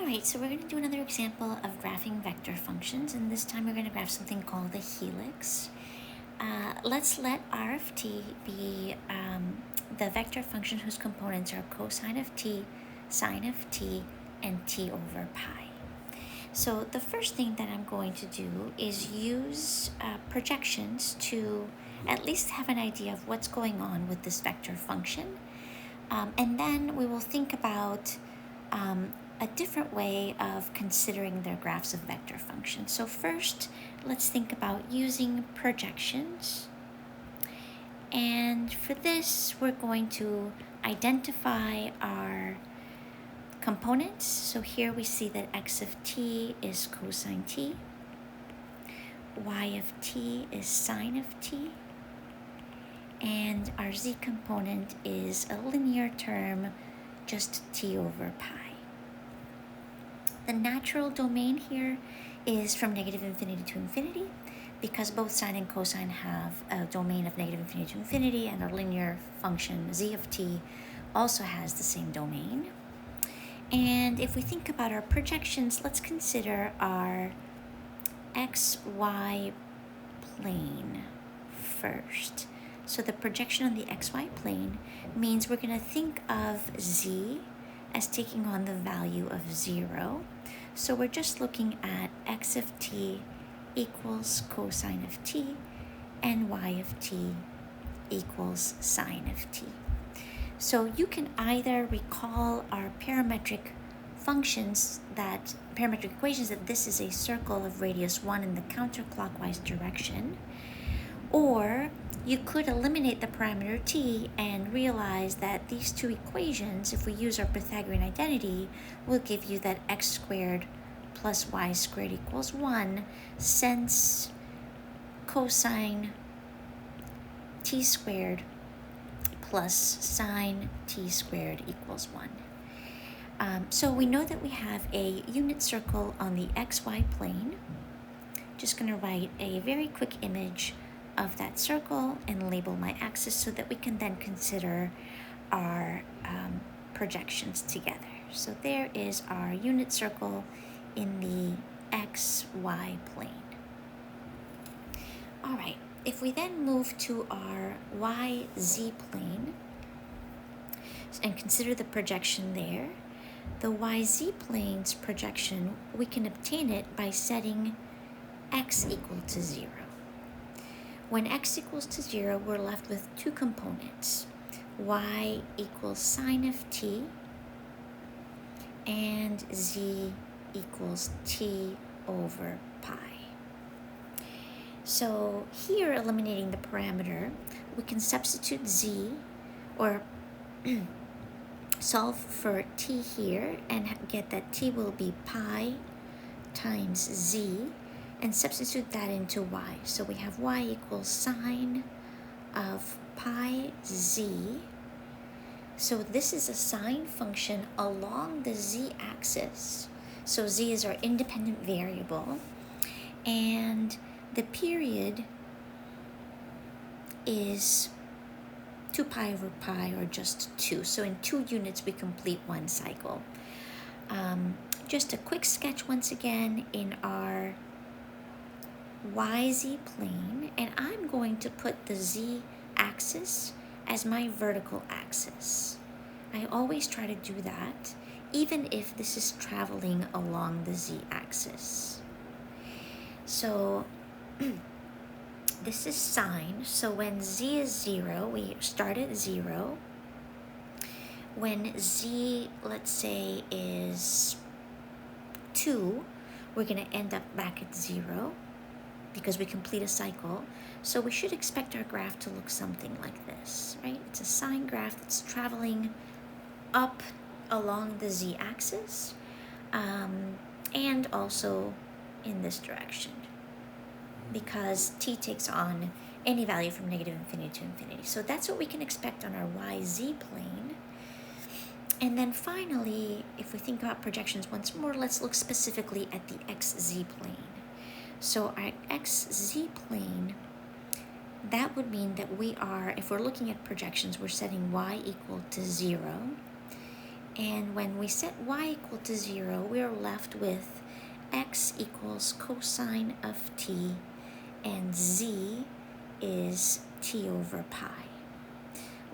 Alright, so we're going to do another example of graphing vector functions, and this time we're going to graph something called the helix. Let's let r of t be the vector function whose components are cosine of t, sine of t, and t over pi. So the first thing that I'm going to do is use projections to at least have an idea of what's going on with this vector function. And then we will think about a different way of considering their graphs of vector functions. So first, let's think about using projections. And for this, we're going to identify our components. So here we see that x of t is cosine t, y of t is sine of t, and our z component is a linear term, just t over pi. The natural domain here is from negative infinity to infinity, because both sine and cosine have a domain of negative infinity to infinity, and our linear function z of t also has the same domain. And if we think about our projections, let's consider our xy plane first. So the projection on the xy plane means we're going to think of z as taking on the value of 0. So we're just looking at x of t equals cosine of t and y of t equals sine of t. So you can either recall our parametric functions, that parametric equations, that this is a circle of radius 1 in the counterclockwise direction, or you could eliminate the parameter t and realize that these two equations, if we use our Pythagorean identity, will give you that x squared plus y squared equals 1, since cosine t squared plus sine t squared equals 1. So we know that we have a unit circle on the xy plane. Just going to write a very quick image of that circle and label my axis so that we can then consider our projections together. So there is our unit circle in the xy plane. All right, if we then move to our yz plane and consider the projection there, the yz plane's projection, we can obtain it by setting x equal to 0. When x equals to 0, we're left with two components, y equals sine of t and z equals t over pi. So here, eliminating the parameter, we can substitute z, or solve for t here and get that t will be pi times z, and substitute that into y. So we have y equals sine of pi z. So this is a sine function along the z-axis. So z is our independent variable, and the period is 2 pi over pi, or just 2. So in 2 units we complete one cycle. Just a quick sketch once again in our yz plane, and I'm going to put the z-axis as my vertical axis. I always try to do that, even if this is traveling along the z-axis. So this is sine, so when z is 0, we start at 0. When z, let's say, is 2, we're going to end up back at 0, because we complete a cycle. So we should expect our graph to look something like this, right? It's a sine graph that's traveling up along the z-axis, and also in this direction, because t takes on any value from negative infinity to infinity. So that's what we can expect on our yz plane. And then finally, if we think about projections once more, let's look specifically at the xz plane. So our xz plane, that would mean that we are, if we're looking at projections, we're setting y equal to 0, And when we set y equal to 0, we're left with x equals cosine of t, and z is t over pi.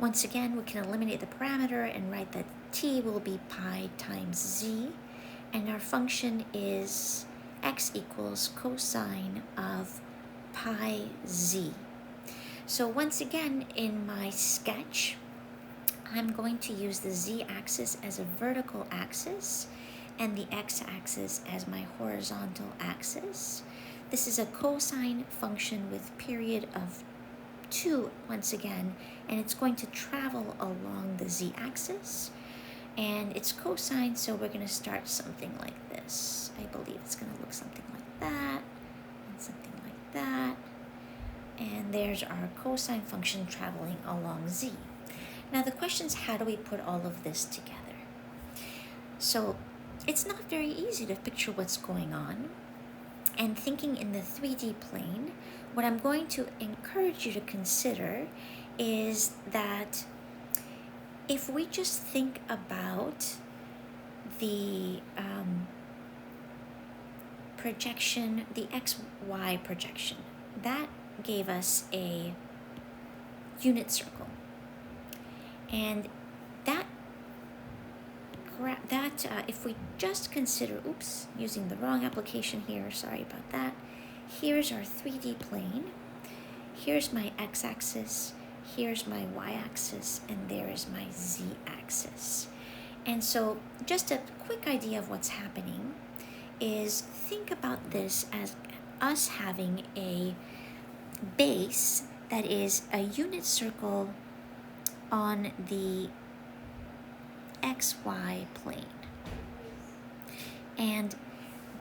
Once again, we can eliminate the parameter and write that t will be pi times z, and our function is x equals cosine of pi z. So once again, in my sketch, I'm going to use the z-axis as a vertical axis and the x-axis as my horizontal axis. This is a cosine function with period of 2 once again, and it's going to travel along the z-axis. And it's cosine, so we're going to start something like this. I believe it's going to look something like that, and something like that. And there's our cosine function traveling along z. Now the question is, how do we put all of this together? So it's not very easy to picture what's going on. And thinking in the 3D plane, what I'm going to encourage you to consider is that if we just think about the projection, the XY projection, that gave us a unit circle. And if we just consider, using the wrong application here, sorry about that. Here's our 3D plane. Here's my x-axis, here's my y-axis, and there is my z-axis. And so just a quick idea of what's happening is, think about this as us having a base that is a unit circle on the XY plane. And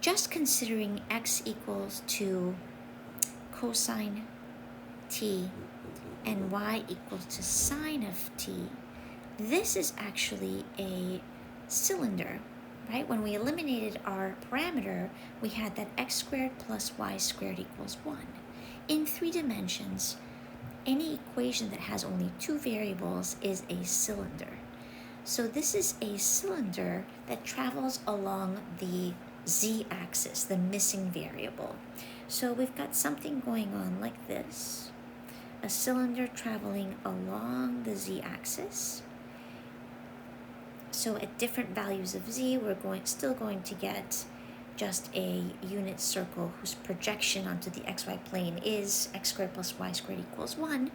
just considering x equals to cosine t and y equals to sine of t, this is actually a cylinder, right? When we eliminated our parameter, we had that x squared plus y squared equals 1. In 3 dimensions, any equation that has only 2 variables is a cylinder. So this is a cylinder that travels along the z-axis, the missing variable. So we've got something going on like this, a cylinder traveling along the z-axis. So at different values of z, we're still going to get just a unit circle whose projection onto the xy plane is x squared plus y squared equals 1.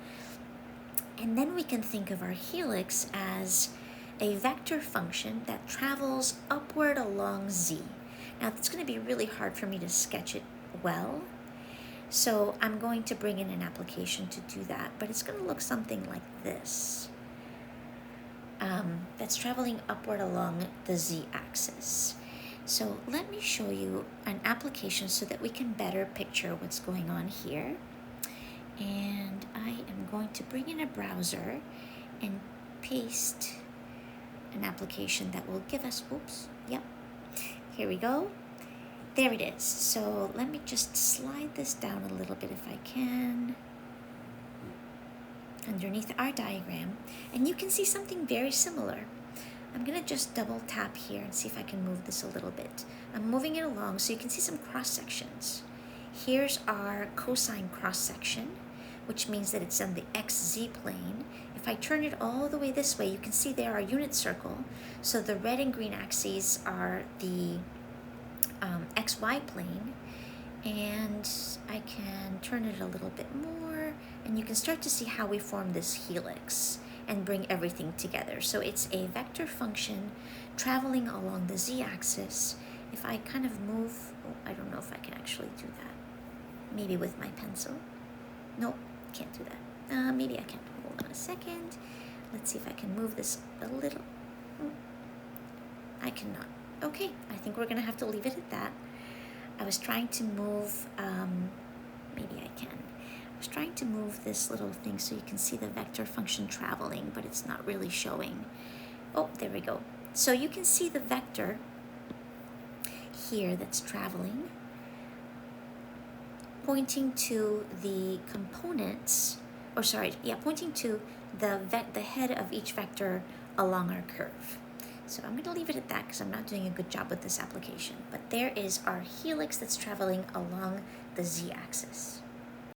And then we can think of our helix as a vector function that travels upward along z. Now it's going to be really hard for me to sketch it well, so I'm going to bring in an application to do that, but it's going to look something like this. That's traveling upward along the z-axis. So let me show you an application so that we can better picture what's going on here. And I am going to bring in a browser and paste an application that will give us, here we go. There it is. So let me just slide this down a little bit if I can, underneath our diagram, and you can see something very similar. I'm going to just double tap here and see if I can move this a little bit. I'm moving it along so you can see some cross sections. Here's our cosine cross section, which means that it's on the xz plane. If I turn it all the way this way, you can see there our unit circle. So the red and green axes are the xy plane, and I can turn it a little bit more, and you can start to see how we form this helix and bring everything together. So it's a vector function traveling along the z-axis. If I kind of move, I don't know if I can actually do that. Maybe with my pencil. Nope, can't do that. Maybe I can. Hold on a second. Let's see if I can move this a little. I cannot. Okay, I think we're gonna have to leave it at that. I was trying to move, maybe I can. I was trying to move this little thing so you can see the vector function traveling, but it's not really showing. Oh, there we go. So you can see the vector here that's traveling, pointing to the components, pointing to the head of each vector along our curve. So I'm going to leave it at that because I'm not doing a good job with this application. But there is our helix that's traveling along the z-axis.